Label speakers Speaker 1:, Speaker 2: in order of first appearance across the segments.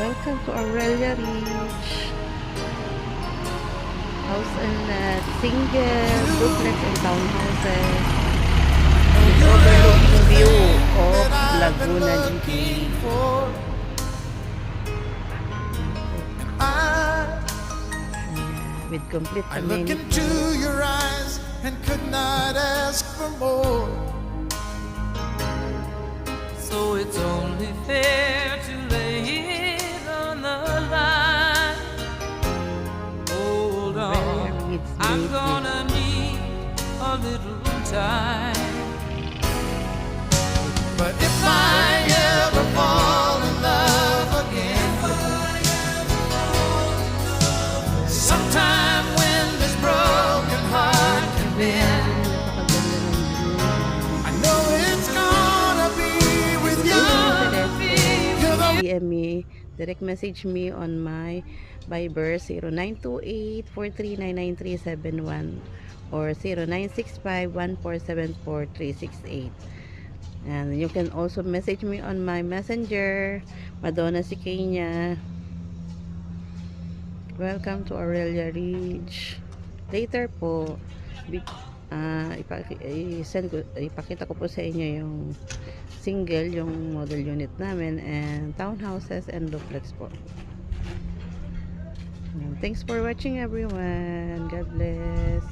Speaker 1: Welcome to Aurelia Ridge. House and lot, single, duplex, and townhouses. With overlooking view of Laguna City. With complete
Speaker 2: I look
Speaker 1: amenities.
Speaker 2: into your eyes and could not ask for more.
Speaker 3: So it's only fair to lay it on the line. Hold
Speaker 1: Aurelia
Speaker 3: on,
Speaker 1: Ridge
Speaker 3: I'm
Speaker 1: Lake.
Speaker 3: gonna need a little time.
Speaker 2: But if I ever fall in love again, sometime when this broken heart can bend,
Speaker 1: Napakaganda ng view.
Speaker 2: I know it's gonna be with you. You're the
Speaker 1: DM me, direct message me on my Viber 0928-4399371 or 0965-1474368. And you can also message me on my messenger, Madonna Sikenya. Welcome to Aurelia Ridge. Later po, ipakita ko po sa inyo yung single, yung model unit namin, and townhouses and duplex po. And thanks for watching everyone. God bless.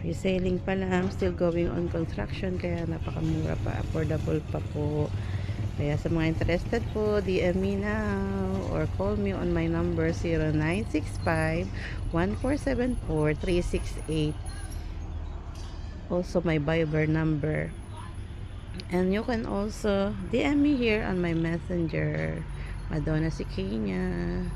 Speaker 1: Reselling pa lang, still going on construction, kaya napakamura pa, affordable pa po. Kaya sa mga interested po, DM me now or call me on my number 0965-1474-368. Also my Viber number. And you can also DM me here on my messenger, Madonna Sikenya.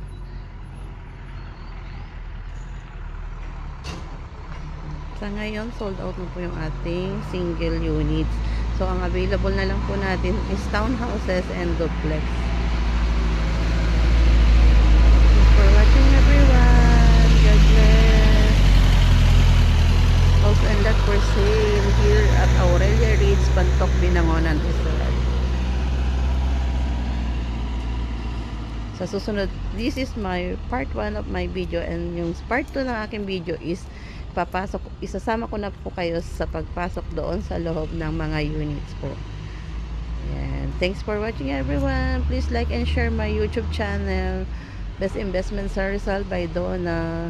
Speaker 1: Sa ngayon, sold out na po yung ating single units. So, ang available na lang po natin is townhouses and duplex. Thanks for watching everyone. God bless. House and lot for sale here at Aurelia Ridge, Bantoc, Binangonan, Rizal. Sa susunod, this is my part 1 of my video, and yung part 2 ng aking video is isasama ko na po kayo sa pagpasok doon sa loob ng mga units po. Ayan. Thanks for watching everyone. Please like and share my YouTube channel, Best Investment sa Rizal by Donna.